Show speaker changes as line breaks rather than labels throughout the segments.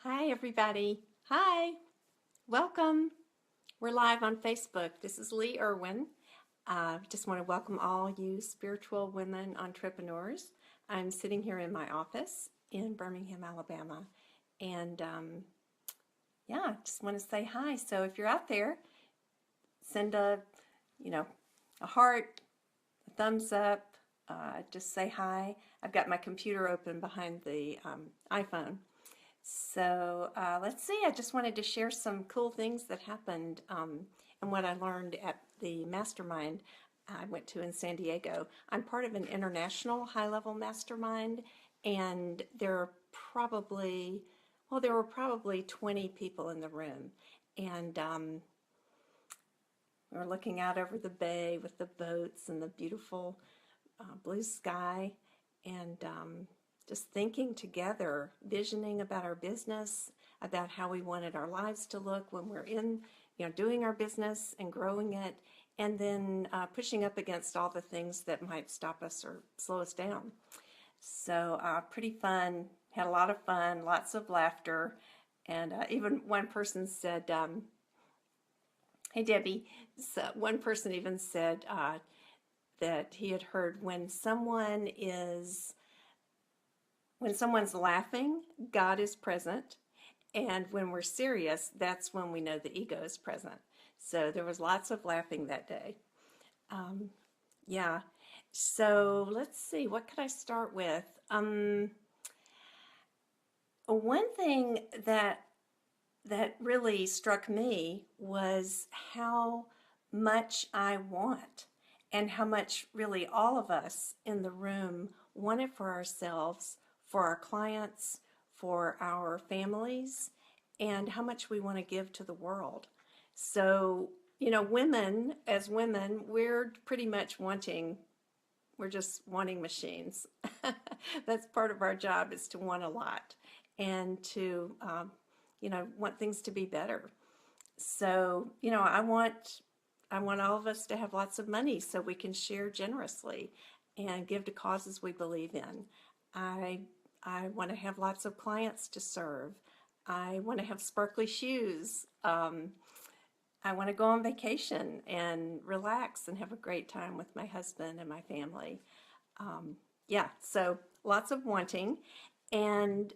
Hi, everybody. Hi, welcome. We're live on Facebook. This is Lee Irwin. Just want to welcome all you spiritual women entrepreneurs. I'm sitting here in my office in Birmingham, Alabama, and just want to say hi. So if you're out there, send you know, a heart, a thumbs up. Just say hi. I've got my computer open behind the iPhone. So let's see, I just wanted to share some cool things that happened and what I learned at the mastermind I went to in San Diego. I'm part of an international high-level mastermind, and there were probably 20 people in the room. And we were looking out over the bay with the boats and the beautiful blue sky, and just thinking together, visioning about our business, about how we wanted our lives to look when we're doing our business and growing it, and then pushing up against all the things that might stop us or slow us down. So pretty fun, had a lot of fun, lots of laughter, and even one person said, hey Debbie, so one person even said that he had heard when someone's laughing, God is present. And when we're serious, that's when we know the ego is present. So there was lots of laughing that day. Yeah. So let's see, what could I start with? One thing that really struck me was how much I want, and how much really all of us in the room want it for ourselves, for our clients, for our families, and how much we want to give to the world. So, women, as women, we're pretty much we're just wanting machines. That's part of our job, is to want a lot and to, want things to be better. So, I want all of us to have lots of money so we can share generously and give to causes we believe in. I want to have lots of clients to serve. I want to have sparkly shoes. I want to go on vacation and relax and have a great time with my husband and my family. So lots of wanting. And,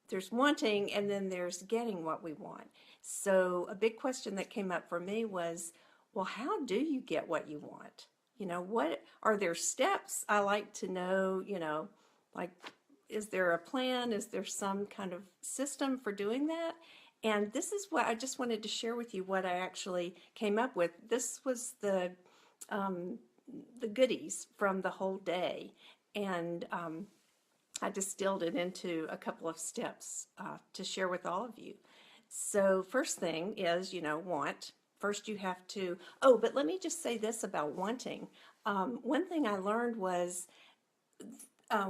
there's wanting, and then there's getting what we want. So a big question that came up for me was, well, how do you get what you want? What are there steps? I like to know, like, is there a plan? Is there some kind of system for doing that? And this is what I just wanted to share with you, what I actually came up with. This was the goodies from the whole day. And I distilled it into a couple of steps to share with all of you. So first thing is, want. First you have to, but let me just say this about wanting. One thing I learned was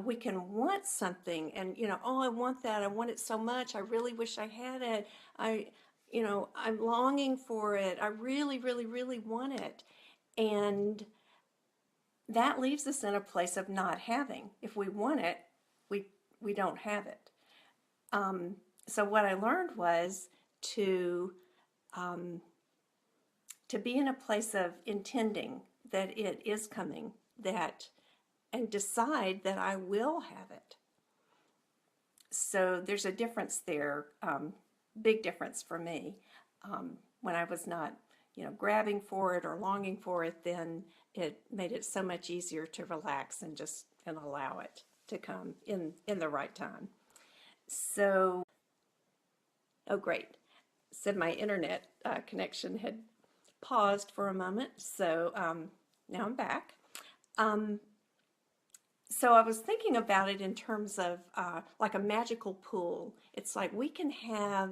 we can want something and, I want that. I want it so much. I really wish I had it. I'm longing for it. I really, really, really want it. And that leaves us in a place of not having. If we want it, we don't have it. So what I learned was to be in a place of intending that it is coming, and decide that I will have it. So there's a difference there, big difference for me. When I was not, grabbing for it or longing for it, then it made it so much easier to relax and allow it to come in the right time. So, oh great, said my internet connection had paused for a moment, so now I'm back. So I was thinking about it in terms of like a magical pool. It's like we can have,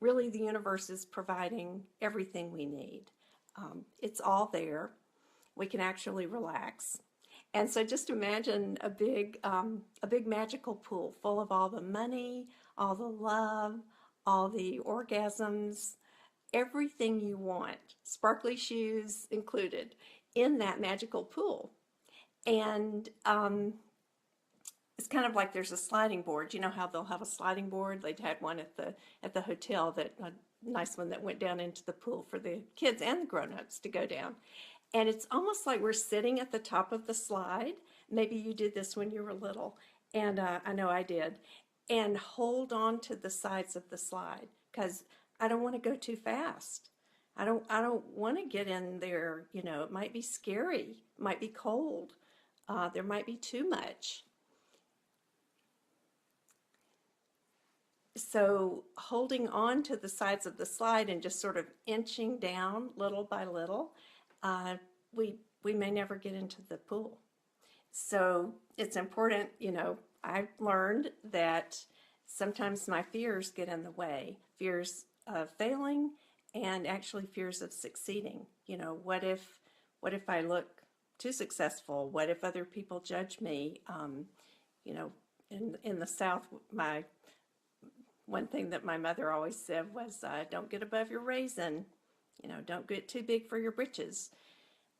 really the universe is providing everything we need. It's all there. We can actually relax. And so just imagine a big magical pool full of all the money, all the love, all the orgasms, everything you want, sparkly shoes included, in that magical pool. And it's kind of like there's a sliding board. You know how they'll have a sliding board? They'd had one at the hotel, that a nice one that went down into the pool for the kids and the grown-ups to go down. And it's almost like we're sitting at the top of the slide. Maybe you did this when you were little, and I know I did. And hold on to the sides of the slide, because I don't want to go too fast. I don't want to get in there. You know, it might be scary, it might be cold, there might be too much. So holding on to the sides of the slide and just sort of inching down little by little, uh, we may never get into the pool. So it's important, you know, I've learned that sometimes my fears get in the way, fears of failing and actually fears of succeeding. You know, what if I look too successful? What if other people judge me? You know, in the South, my one thing that my mother always said was, don't get above your raisin. You know, don't get too big for your britches.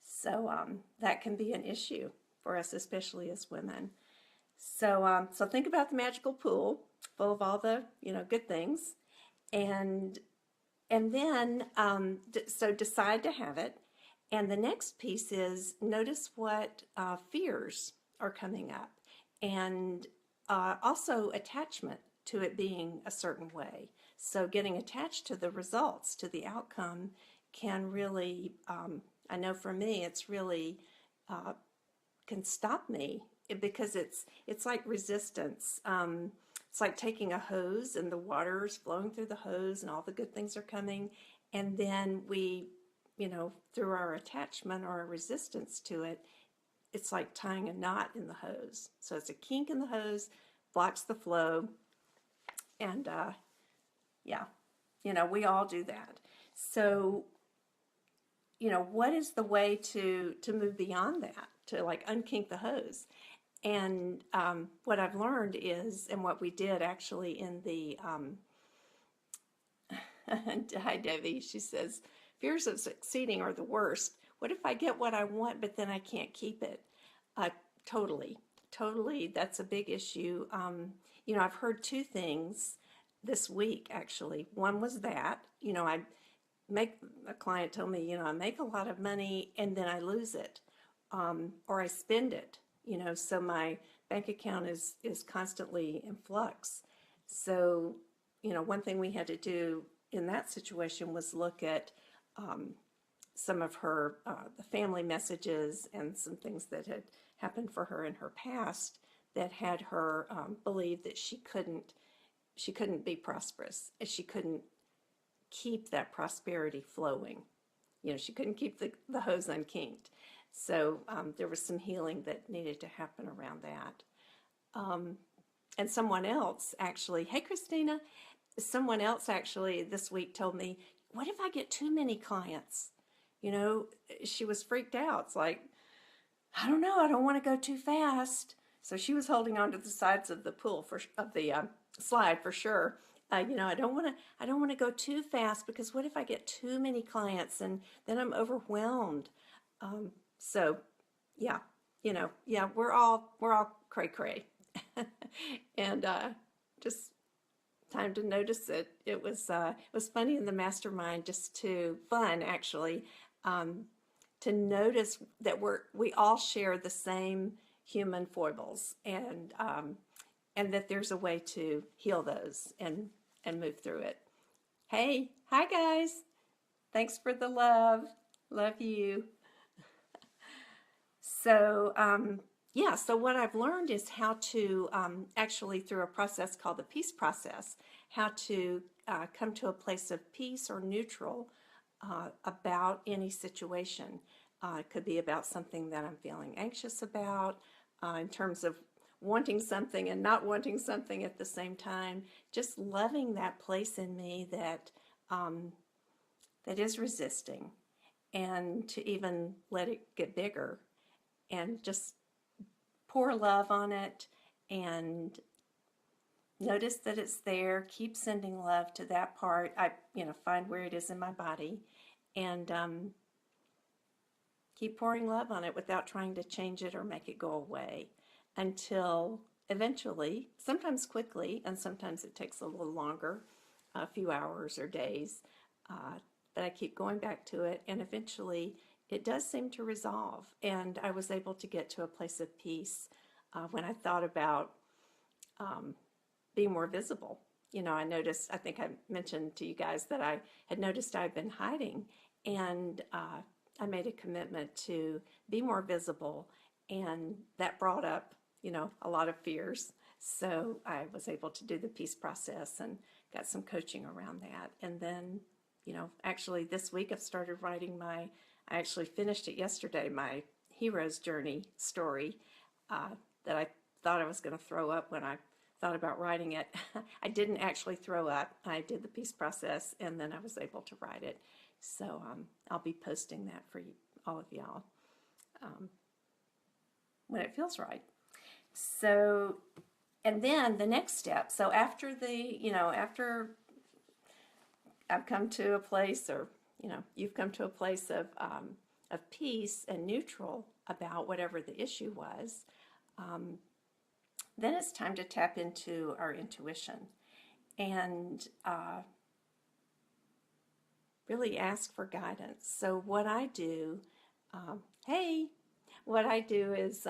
So that can be an issue for us, especially as women. So think about the magical pool full of all the, you know, good things, and then so decide to have it. And the next piece is notice what fears are coming up, and also attachment to it being a certain way. So getting attached to the results, to the outcome, can really, I know for me, it's really can stop me, because it's like resistance. It's like taking a hose and the water is flowing through the hose and all the good things are coming, and then we, you know, through our attachment or our resistance to it, it's like tying a knot in the hose. So it's a kink in the hose, blocks the flow, and yeah, you know, we all do that. So, you know, what is the way to move beyond that, to like unkink the hose? And what I've learned is, and what we did actually in the, hi Debbie, she says, fears of succeeding are the worst. What if I get what I want, but then I can't keep it? Totally, totally, that's a big issue. You know, I've heard two things this week, actually. One was that, you know, a client told me, you know, I make a lot of money and then I lose it, or I spend it, you know, so my bank account is constantly in flux. So, you know, one thing we had to do in that situation was look at some of her the family messages and some things that had happened for her in her past that had her believe that she couldn't be prosperous, and she couldn't keep that prosperity flowing. You know, she couldn't keep the hose unkinked. So there was some healing that needed to happen around that. And someone else actually, hey Christina, someone else actually this week told me, what if I get too many clients? You know, she was freaked out. It's like, I don't know, I don't want to go too fast. So she was holding on to the sides of the pool of the slide for sure. You know, I don't want to go too fast, because what if I get too many clients and then I'm overwhelmed? So yeah, you know, yeah, we're all cray cray, and just time to notice it. It was funny in the mastermind, just to fun actually, to notice that we all share the same human foibles, and that there's a way to heal those and move through it. Hey, hi guys. Thanks for the love. Love you. So, yeah, so what I've learned is how to actually, through a process called the peace process, how to come to a place of peace or neutral about any situation. It could be about something that I'm feeling anxious about, in terms of wanting something and not wanting something at the same time. Just loving that place in me that that is resisting, and to even let it get bigger, and just pour love on it, and notice that it's there. Keep sending love to that part. I, you know, find where it is in my body, and keep pouring love on it without trying to change it or make it go away, until eventually, sometimes quickly, and sometimes it takes a little longer, a few hours or days, but I keep going back to it, and eventually it does seem to resolve. And I was able to get to a place of peace when I thought about being more visible. I noticed, I think I mentioned to you guys that I had noticed I've been hiding, and I made a commitment to be more visible, and that brought up, a lot of fears. So I was able to do the peace process and got some coaching around that. And then, actually this week I've started writing I actually finished it yesterday, my hero's journey story that I thought I was going to throw up when I thought about writing it. I didn't actually throw up. I did the peace process, and then I was able to write it. So I'll be posting that for all of y'all when it feels right. So, and then the next step. So after after I've come to a place, or you've come to a place of peace and neutral about whatever the issue was. Then it's time to tap into our intuition and really ask for guidance. So what I do, what I do is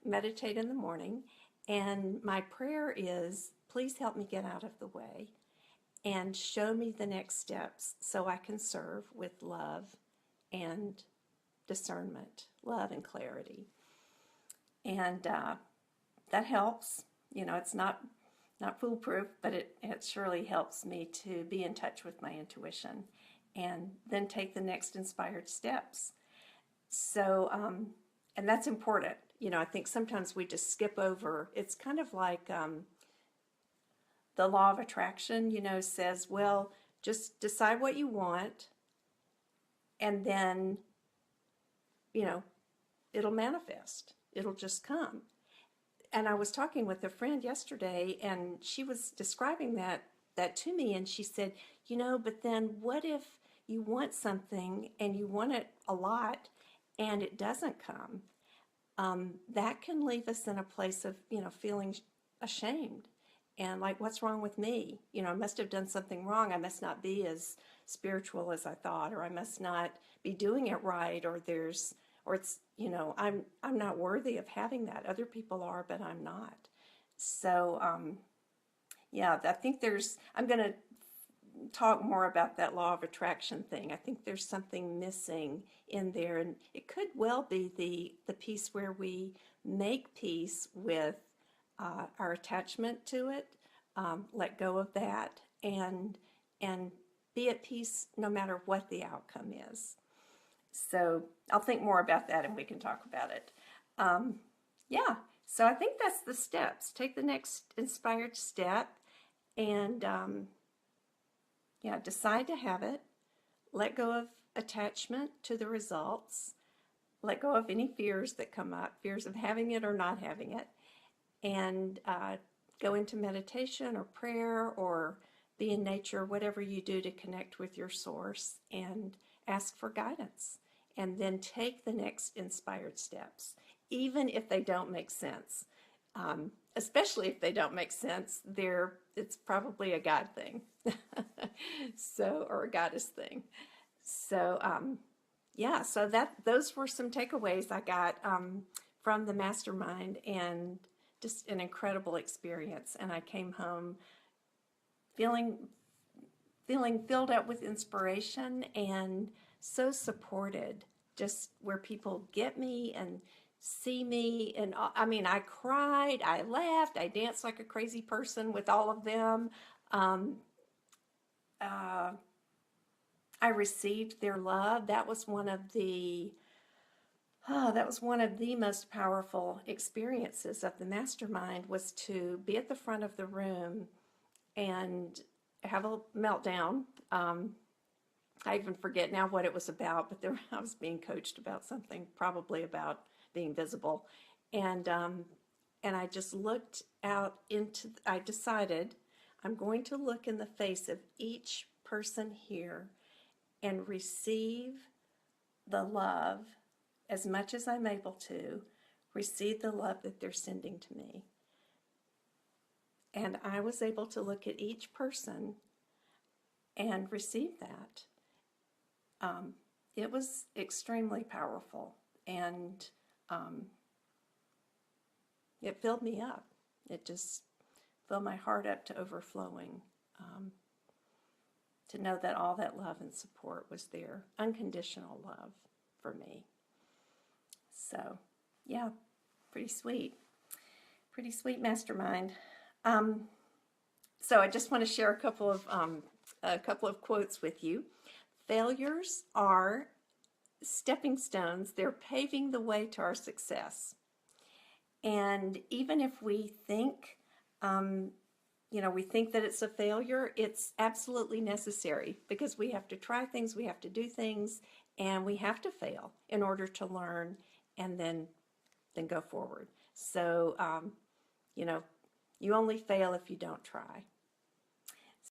meditate in the morning, and my prayer is, please help me get out of the way and show me the next steps so I can serve with love and discernment, love and clarity. And that helps. It's not foolproof, but it surely helps me to be in touch with my intuition and then take the next inspired steps. So, and that's important. I think sometimes we just skip over. It's kind of like the law of attraction, says, well, just decide what you want, and then, it'll manifest. It'll just come. And I was talking with a friend yesterday, and she was describing that to me, and she said, but then what if you want something and you want it a lot and it doesn't come? That can leave us in a place of, feeling ashamed and like, what's wrong with me? I must have done something wrong. I must not be as spiritual as I thought, or I must not be doing it right, or it's, I'm not worthy of having that. Other people are, but I'm not. So, I think I'm going to talk more about that law of attraction thing. I think there's something missing in there, and it could well be the piece where we make peace with our attachment to it, let go of that, and be at peace no matter what the outcome is. So I'll think more about that, and we can talk about it. So I think that's the steps. Take the next inspired step, and decide to have it. Let go of attachment to the results. Let go of any fears that come up, fears of having it or not having it, and go into meditation or prayer or be in nature, whatever you do to connect with your source, and ask for guidance. And then take the next inspired steps, even if they don't make sense. Especially if they don't make sense, it's probably a God thing, or a goddess thing. So, so those were some takeaways I got from the mastermind, and just an incredible experience. And I came home feeling filled up with inspiration and so supported, just where people get me and see me. And I cried, I laughed, I danced like a crazy person with all of them. I received their love. That was one of the most powerful experiences of the mastermind, was to be at the front of the room and have a meltdown. I even forget now what it was about, but I was being coached about something, probably about being visible. And I just looked out I decided I'm going to look in the face of each person here and receive the love as much as I'm able to, receive the love that they're sending to me. And I was able to look at each person and receive that. It was extremely powerful, and it filled me up. It just filled my heart up to overflowing, to know that all that love and support was there, unconditional love for me. So, yeah, pretty sweet. Pretty sweet mastermind. So I just want to share a couple of quotes with you. Failures are stepping stones. They're paving the way to our success. And even if we think, we think that it's a failure, it's absolutely necessary, because we have to try things, we have to do things, and we have to fail in order to learn and then go forward. So, you only fail if you don't try.